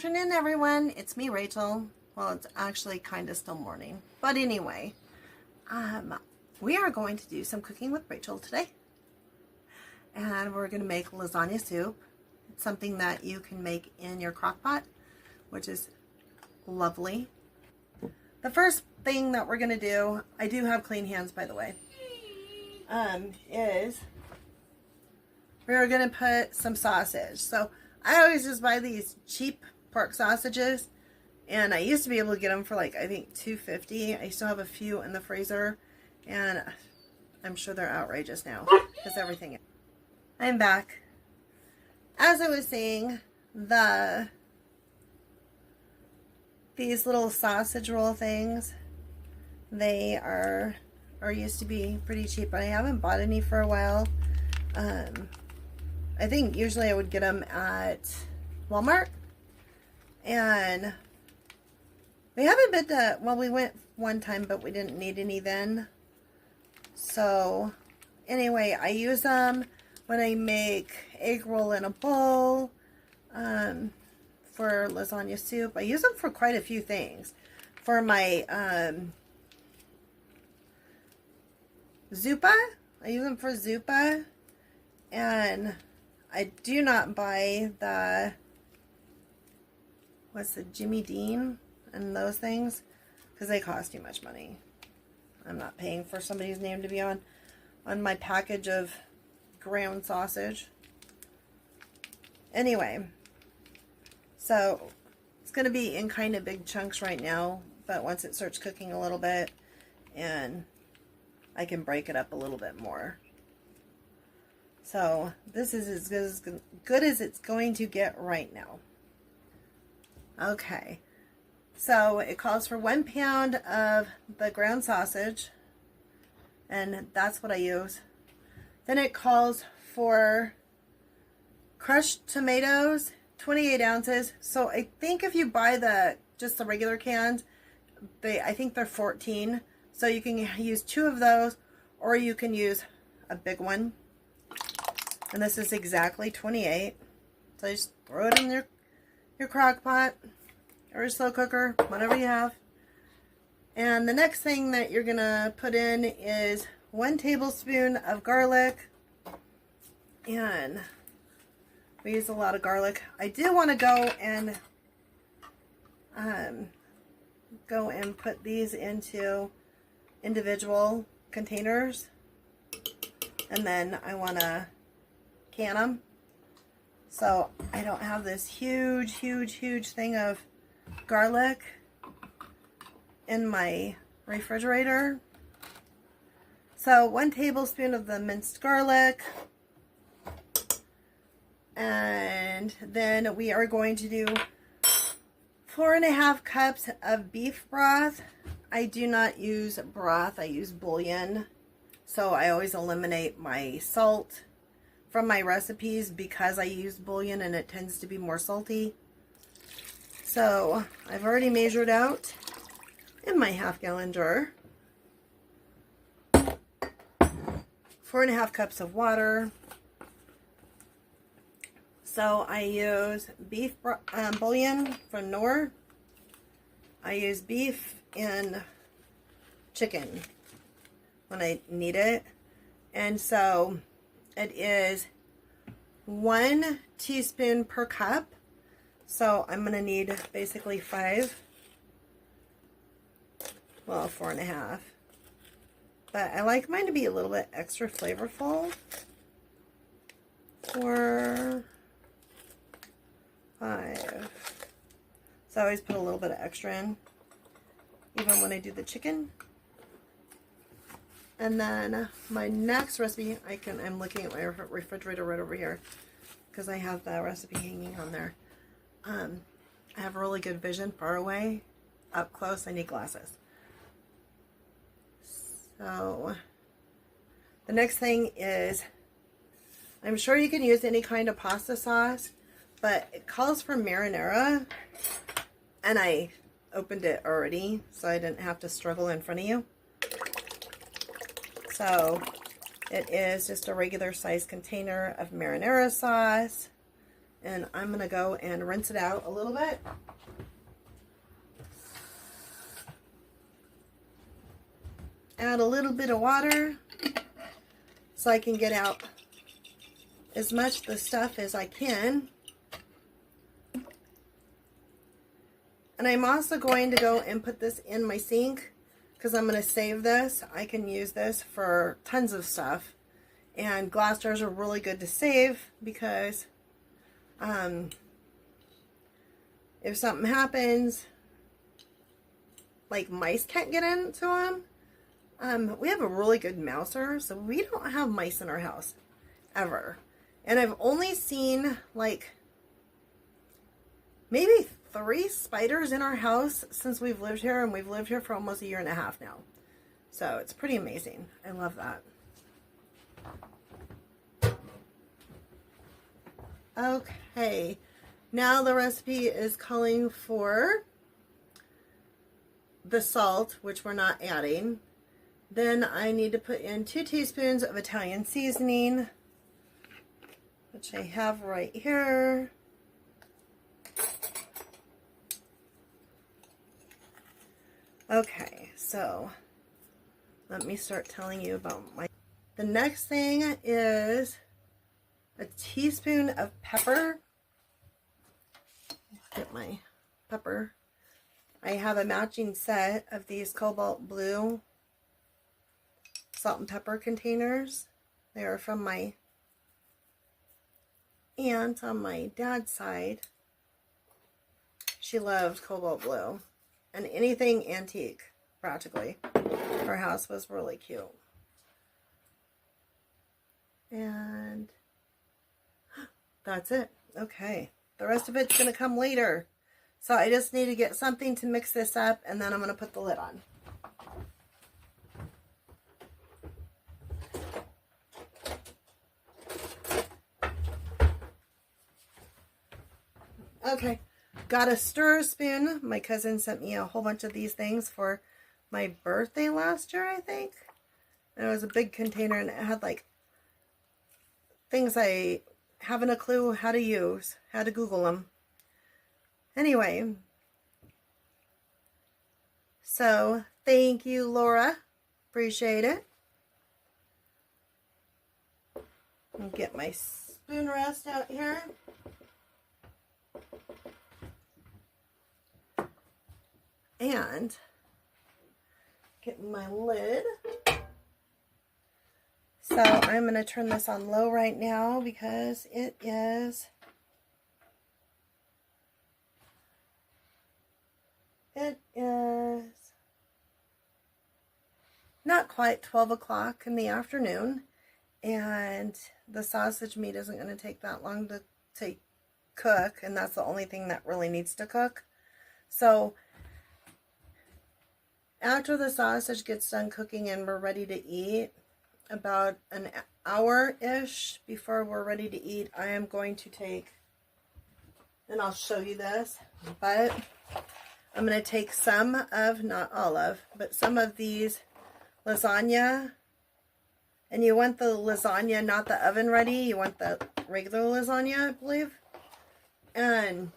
afternoon, everyone. It's me, Rachel. Well, it's actually kind of still morning. But anyway, we are going to do some cooking with Rachel today. And we're going to make lasagna soup. It's something that you can make in your crock-pot, which is lovely. The first thing that we're going to do, I do have clean hands, by the way, is we're going to put some sausage. So I always just buy these cheap pork sausages, and I used to be able to get them for like, I think $2.50. I still have a few in the freezer, and I'm sure they're outrageous now because everything is. I'm back. As I was saying, these little sausage roll things, they are used to be pretty cheap, but I haven't bought any for a while. I think usually I would get them at Walmart, and we haven't been to, well, we went one time, but we didn't need any then. So anyway, I use them when I make egg roll in a bowl, for lasagna soup. I use them for quite a few things. For my zuppa, I use them for zuppa, and I do not buy the, what's the Jimmy Dean and those things, because they cost too much money. I'm not paying for somebody's name to be on my package of ground sausage. Anyway, so it's going to be in kind of big chunks right now, but once it starts cooking a little bit, and I can break it up a little bit more. So this is as good as it's going to get right now. Okay, so it calls for 1 pound of the ground sausage, and that's what I use. Then it calls for crushed tomatoes, 28 ounces. So I think if you buy just the regular cans, I think they're 14. So you can use 2 of those, or you can use a big one. And this is exactly 28. So you just throw it in your crock pot or your slow cooker, whatever you have. And the next thing that you're gonna put in is 1 tablespoon of garlic. And we use a lot of garlic. I do want to go and put these into individual containers, and then I want to can them, so I don't have this huge thing of garlic in my refrigerator. So 1 tablespoon of the minced garlic, and then we are going to do 4.5 cups of beef broth. I do not use broth, I use bouillon. So I always eliminate my salt from my recipes because I use bouillon and it tends to be more salty. So I've already measured out in my 1/2 gallon jar 4.5 cups of water. So I use beef bouillon from Knorr. I use beef and chicken when I need it. And so it is 1 teaspoon per cup. So I'm going to need basically 5. Well, 4.5. But I like mine to be a little bit extra flavorful. 4, 5. So I always put a little bit of extra in, even when I do the chicken. And then my next recipe, I'm looking at my refrigerator right over here because I have the recipe hanging on there. I have really good vision far away. Up close, I need glasses. So the next thing is, I'm sure you can use any kind of pasta sauce, but it calls for marinara, and I opened it already so I didn't have to struggle in front of you. So it is just a regular size container of marinara sauce. And I'm going to go and rinse it out a little bit. Add a little bit of water so I can get out as much of the stuff as I can. And I'm also going to go and put this in my sink because I'm going to save this. I can use this for tons of stuff. And glass jars are really good to save because if something happens, like mice can't get into them. We have a really good mouser, so we don't have mice in our house ever. And I've only seen like maybe 3 spiders in our house since we've lived here, and we've lived here for almost a year and a half now. So it's pretty amazing. I love that. Okay, now the recipe is calling for the salt, which we're not adding. Then I need to put in 2 teaspoons of Italian seasoning, which I have right here. Okay, so let me start telling you about the next thing is a teaspoon of pepper. Get my pepper. I have a matching set of these cobalt blue salt and pepper containers. They are from my aunt on my dad's side. She loved cobalt blue and anything antique, practically. Her house was really cute. And that's it. Okay. The rest of it's going to come later. So I just need to get something to mix this up, and then I'm going to put the lid on. Okay, got a stir spoon. My cousin sent me a whole bunch of these things for my birthday last year, I think. And it was a big container, and it had like things I haven't a clue how to use, how to Google them. Anyway, so thank you, Laura. Appreciate it. I'll get my spoon rest out here. And get my lid. So I'm going to turn this on low right now because it is not quite 12 o'clock in the afternoon, and the sausage meat isn't going to take that long to cook, and that's the only thing that really needs to cook. So after the sausage gets done cooking and we're ready to eat, about an hour-ish before we're ready to eat, I am going to take, and I'll show you this, but I'm going to take some of, not all of, but some of these lasagna. And you want the lasagna, not the oven ready. You want the regular lasagna, I believe. And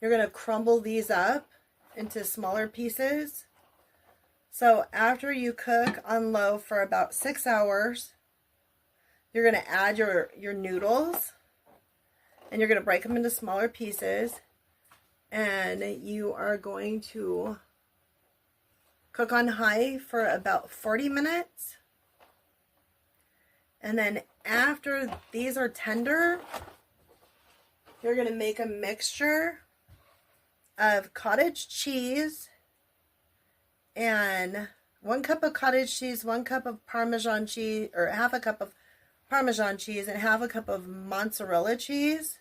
you're going to crumble these up into smaller pieces. So after you cook on low for about 6 hours, you're going to add your noodles. And you're going to break them into smaller pieces. And you are going to cook on high for about 40 minutes. And then after these are tender, you're going to make a mixture of cottage cheese and 1 cup of cottage cheese, 1 cup of Parmesan cheese, or half a cup of Parmesan cheese, and half a cup of mozzarella cheese.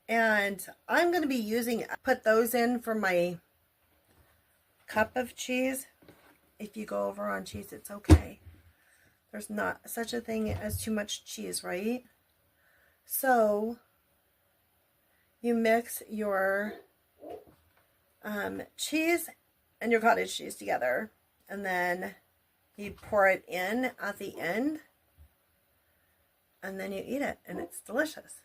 And I'm going to be put those in for my cup of cheese. If you go over on cheese, it's okay. There's not such a thing as too much cheese, right? So you mix your cheese and your cottage cheese together, and then you pour it in at the end. and then you eat it, and it's delicious.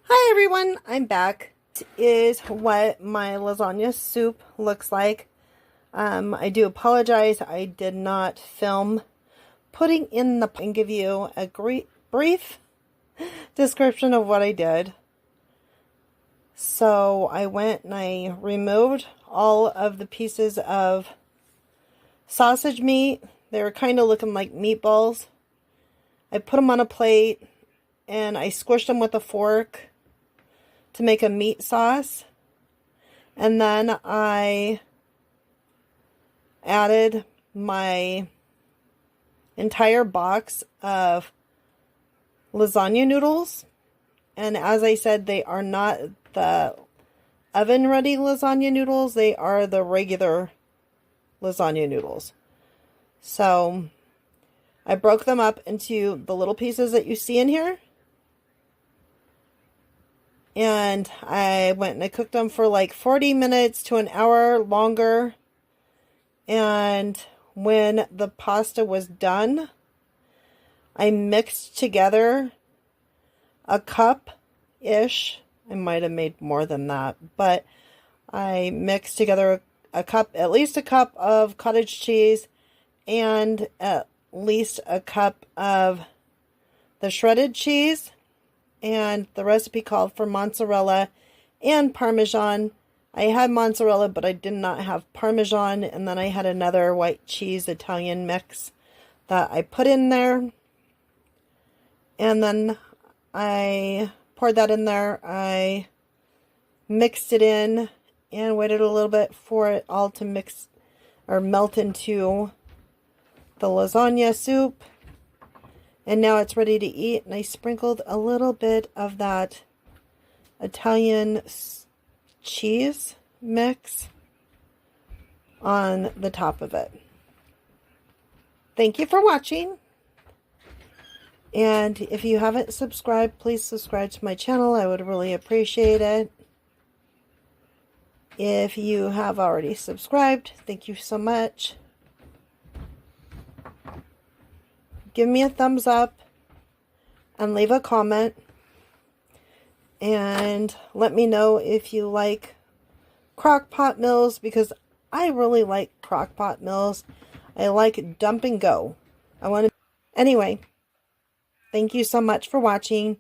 Hi everyone, I'm back. This is what my lasagna soup looks like. I do apologize, I did not film putting in the and give you a brief description of what I did. So I went and I removed all of the pieces of sausage meat. They were kind of looking like meatballs. I put them on a plate and I squished them with a fork to make a meat sauce. And then I added my entire box of lasagna noodles. And as I said, they are not the oven ready lasagna noodles. They are the regular lasagna noodles. So I broke them up into the little pieces that you see in here. And I went and I cooked them for like 40 minutes to an hour longer. And when the pasta was done, I mixed together a cup-ish. I might have made more than that, but I mixed together a cup, at least a cup of cottage cheese and at least a cup of the shredded cheese. And the recipe called for mozzarella and Parmesan. I had mozzarella, but I did not have Parmesan. And then I had another white cheese Italian mix that I put in there. And then I poured that in there. I mixed it in and waited a little bit for it all to mix or melt into the lasagna soup. And now it's ready to eat. And I sprinkled a little bit of that Italian cheese mix on the top of it. Thank you for watching. And if you haven't subscribed, please subscribe to my channel. I would really appreciate it. If you have already subscribed, thank you so much. Give me a thumbs up and leave a comment. And let me know if you like Crockpot meals, because I really like Crockpot meals. I like dump and go. Anyway, thank you so much for watching.